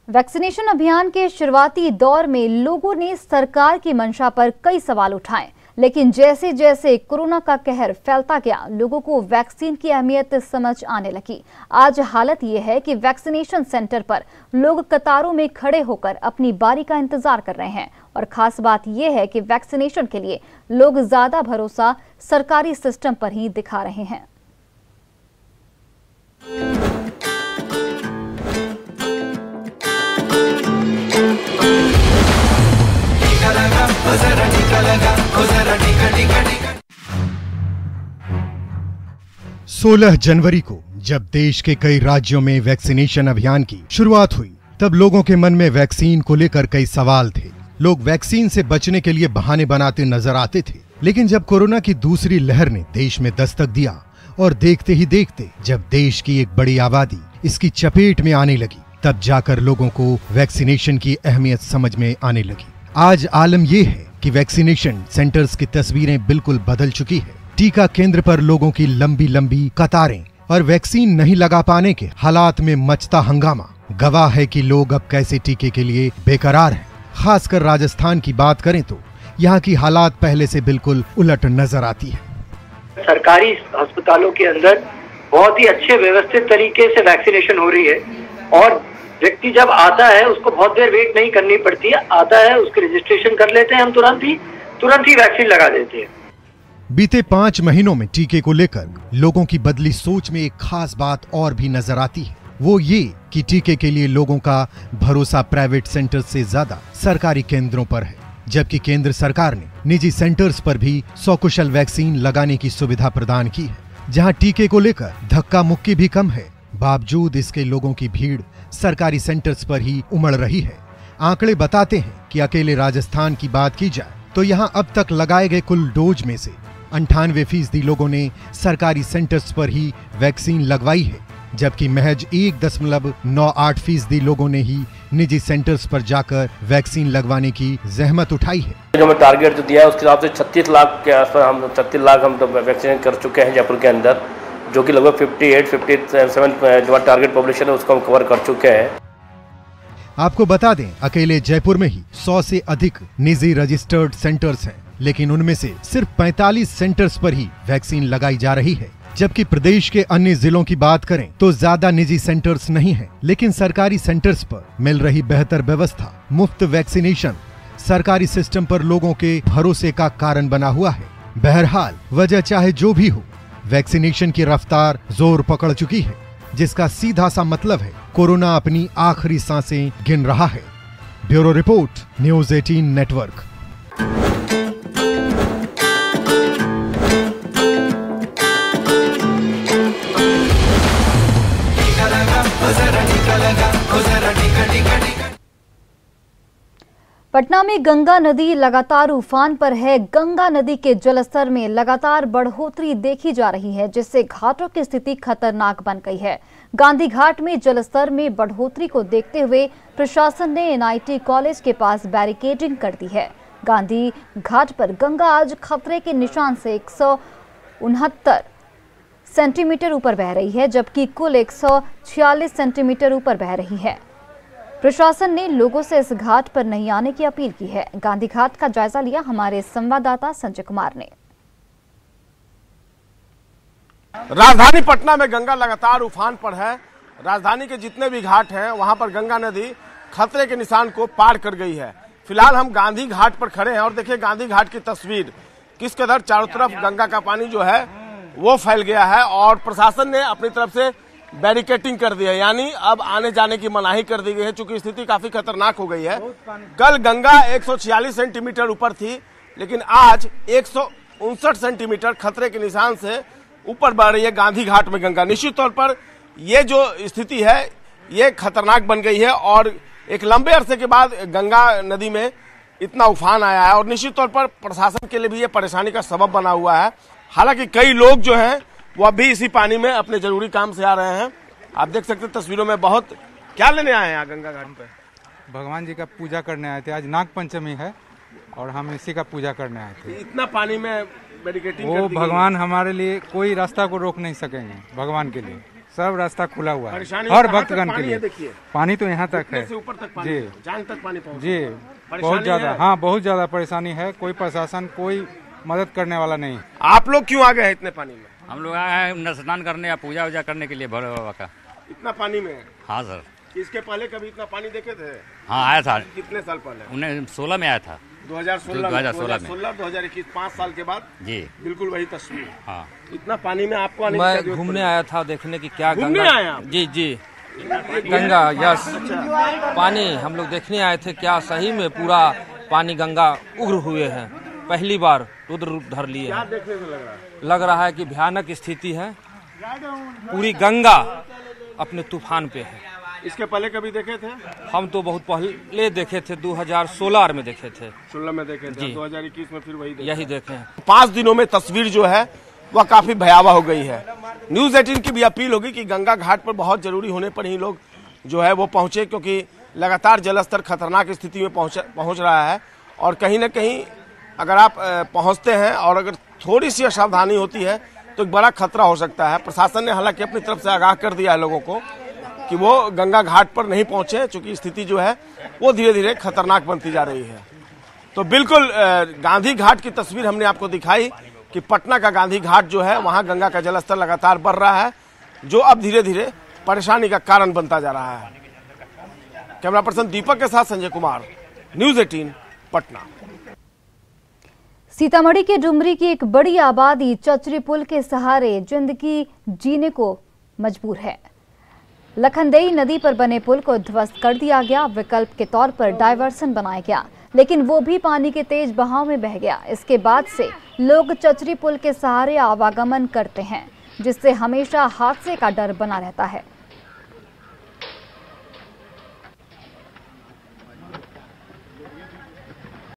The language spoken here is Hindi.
वैक्सीनेशन अभियान के शुरुआती दौर में लोगों ने सरकार की मंशा पर कई सवाल उठाए, लेकिन जैसे जैसे कोरोना का कहर फैलता गया, लोगों को वैक्सीन की अहमियत समझ आने लगी। आज हालत ये है कि वैक्सीनेशन सेंटर पर लोग कतारों में खड़े होकर अपनी बारी का इंतजार कर रहे हैं और खास बात यह है कि वैक्सीनेशन के लिए लोग ज्यादा भरोसा सरकारी सिस्टम पर ही दिखा रहे हैं। सोलह जनवरी को जब देश के कई राज्यों में वैक्सीनेशन अभियान की शुरुआत हुई, तब लोगों के मन में वैक्सीन को लेकर कई सवाल थे। लोग वैक्सीन से बचने के लिए बहाने बनाते नजर आते थे, लेकिन जब कोरोना की दूसरी लहर ने देश में दस्तक दिया और देखते ही देखते जब देश की एक बड़ी आबादी इसकी चपेट में आने लगी, तब जाकर लोगों को वैक्सीनेशन की अहमियत समझ में आने लगी। आज आलम यह है कि वैक्सीनेशन सेंटर्स की तस्वीरें बिल्कुल बदल चुकी है। टीका केंद्र पर लोगों की लंबी लंबी कतारें और वैक्सीन नहीं लगा पाने के हालात में मचता हंगामा गवाह है कि लोग अब कैसे टीके के लिए बेकरार हैं। खासकर राजस्थान की बात करें तो यहाँ की हालात पहले से बिल्कुल उलट नजर आती है। सरकारी अस्पतालों के अंदर बहुत ही अच्छे व्यवस्थित तरीके से वैक्सीनेशन हो रही है और व्यक्ति जब आता है उसको बहुत देर वेट नहीं करनी पड़ती है। आता है, उसके रजिस्ट्रेशन कर लेते हैं, हम तुरंत ही वैक्सीन लगा देते हैं। बीते 5 महीनों में टीके को लेकर लोगों की बदली सोच में एक खास बात और भी नजर आती है। वो ये कि टीके के लिए लोगों का भरोसा प्राइवेट सेंटर से ज्यादा सरकारी केंद्रों पर है, जबकि केंद्र सरकार ने निजी सेंटर्स पर भी सकुशल वैक्सीन लगाने की सुविधा प्रदान की है। जहां टीके को लेकर धक्का मुक्की भी कम है, बावजूद इसके लोगों की भीड़ सरकारी सेंटर्स पर ही उमड़ रही है। आंकड़े बताते हैं कि अकेले राजस्थान की बात की जाए तो यहाँ अब तक लगाए गए कुल डोज में से 98% लोगों ने सरकारी सेंटर्स पर ही वैक्सीन लगवाई है, जबकि महज 1.98% लोगों ने ही निजी सेंटर्स पर जाकर वैक्सीन लगवाने की जहमत उठाई है। जो हमें टारगेट जो दिया है उसके हिसाब से 36 लाख के आसपास हम 36 लाख हम तो वैक्सीन कर चुके हैं जयपुर के अंदर, जो कि लगभग 58-57 जो टारगेट पॉपुलेशन है उसको हम कवर कर चुके हैं। आपको बता दें, अकेले जयपुर में ही 100 से अधिक निजी रजिस्टर्ड सेंटर्स हैं, लेकिन उनमें से सिर्फ 45 सेंटर्स पर ही वैक्सीन लगाई जा रही है। जबकि प्रदेश के अन्य जिलों की बात करें तो ज्यादा निजी सेंटर्स नहीं हैं, लेकिन सरकारी सेंटर्स पर मिल रही बेहतर व्यवस्था, मुफ्त वैक्सीनेशन सरकारी सिस्टम पर लोगों के भरोसे का कारण बना हुआ है। बहरहाल वजह चाहे जो भी हो, वैक्सीनेशन की रफ्तार जोर पकड़ चुकी है, जिसका सीधा सा मतलब है कोरोना अपनी आखिरी सांसें गिन रहा है। Bureau report, news 18 network. Patna में गंगा नदी लगातार उफान पर है। गंगा नदी के जलस्तर में लगातार बढ़ोतरी देखी जा रही है, जिससे घाटों की स्थिति खतरनाक बन गई है। गांधी घाट में जलस्तर में बढ़ोतरी को देखते हुए प्रशासन ने एनआईटी कॉलेज के पास बैरिकेडिंग कर दी है। गांधी घाट पर गंगा आज खतरे के निशान से 169 सेंटीमीटर ऊपर बह रही है, जबकि कुल 146 सेंटीमीटर ऊपर बह रही है। प्रशासन ने लोगों से इस घाट पर नहीं आने की अपील की है। गांधी घाट का जायजा लिया हमारे संवाददाता संजय कुमार ने। राजधानी पटना में गंगा लगातार उफान पर है। राजधानी के जितने भी घाट हैं वहां पर गंगा नदी खतरे के निशान को पार कर गई है। फिलहाल हम गांधी घाट पर खड़े हैं और देखिए गांधी घाट की तस्वीर, किस कदर चारों तरफ गंगा का पानी जो है वो फैल गया है और प्रशासन ने अपनी तरफ से बैरिकेटिंग कर दी है, यानी अब आने जाने की मनाही कर दी गई है, चूंकि स्थिति काफी खतरनाक हो गई है। कल गंगा 146 सेंटीमीटर ऊपर थी, लेकिन आज 159 सेंटीमीटर खतरे के निशान से ऊपर बढ़ रही है गांधी घाट में गंगा। निश्चित तौर पर ये जो स्थिति है ये खतरनाक बन गई है और एक लंबे अरसे के बाद गंगा नदी में इतना उफान आया है और निश्चित तौर पर प्रशासन के लिए भी ये परेशानी का सबब बना हुआ है। हालांकि कई लोग जो हैं वो अभी इसी पानी में अपने जरूरी काम से आ रहे हैं। आप देख सकते हैं तस्वीरों में बहुत क्या लेने आए हैं गंगा घाट पे। भगवान जी का पूजा करने आए थे, आज नाग पंचमी है और हम इसी का पूजा करने आए थे। इतना पानी में बैरिकेडिंग वो भगवान हमारे लिए कोई रास्ता को रोक नहीं सकेंगे, भगवान के लिए सब रास्ता खुला हुआ है परेशानी हर कहाँ भक्तगण तक के पानी लिए। है? देखिए पानी तो यहाँ तक है से ऊपर तक पानी जी है, जान तक पानी पहुँच जी, परेशानी बहुत ज्यादा। है? हाँ, बहुत ज्यादा परेशानी है। कोई प्रशासन कोई मदद करने वाला नहीं। आप लोग क्यों आ गए हैं इतने पानी में? हम लोग आए हैं स्नान करने या पूजा वूजा करने के लिए भोले बाबा का। इतना पानी में? हाँ सर। इसके पहले कभी इतना पानी देखे थे? हाँ आया था। कितने साल पहले? 2016 में आया था। 2016 2016 2021 5 साल के बाद जी बिल्कुल वही तस्वीर। हाँ। इतना पानी में आपको आने की मैं जरूरत घूमने पड़ी? आया था देखने की क्या घूमने गंगा। आए आप? जी जी, गंगा यस पानी हम लोग देखने आए थे। क्या सही में पूरा पानी गंगा उग्र हुए हैं, पहली बार रुद्र रूप धर लिए क्या हैं। देखने से लग रहा है? लग रहा है कि भयानक स्थिति है, पूरी गंगा अपने तूफान पे है। इसके पहले कभी देखे थे? हम तो बहुत पहले देखे थे, 2016 में देखे थे। 16 में देखे थे, जी। 2021 में फिर वही देखे। यही देखे हैं। 5 दिनों में तस्वीर जो है वह काफी भयावह हो गई है। न्यूज 18 की भी अपील होगी कि गंगा घाट पर बहुत जरूरी होने पर ही लोग जो है वो पहुंचे, क्योंकि लगातार जलस्तर खतरनाक स्थिति में पहुंच रहा है। और कहीं न कहीं अगर आप पहुंचते हैं और अगर थोड़ी सी असावधानी होती है तो एक बड़ा खतरा हो सकता है। प्रशासन ने हालांकि अपनी तरफ से आगाह कर दिया है लोगों को कि वो गंगा घाट पर नहीं पहुंचे, चूंकि स्थिति जो है वो धीरे धीरे खतरनाक बनती जा रही है। तो बिल्कुल गांधी घाट की तस्वीर हमने आपको दिखाई कि पटना का गांधी घाट जो है वहां गंगा का जलस्तर लगातार बढ़ रहा है, जो अब धीरे धीरे परेशानी का कारण बनता जा रहा है। कैमरा पर्सन दीपक के साथ संजय कुमार, न्यूज 18 पटना। सीतामढ़ी के डुमरी की एक बड़ी आबादी चचरी पुल के सहारे जिंदगी जीने को मजबूर है। लखनदेई नदी पर बने पुल को ध्वस्त कर दिया गया, विकल्प के तौर पर डायवर्सन बनाया गया, लेकिन वो भी पानी के तेज बहाव में बह गया। इसके बाद से लोग चचरी पुल के सहारे आवागमन करते हैं, जिससे हमेशा हादसे का डर बना रहता है।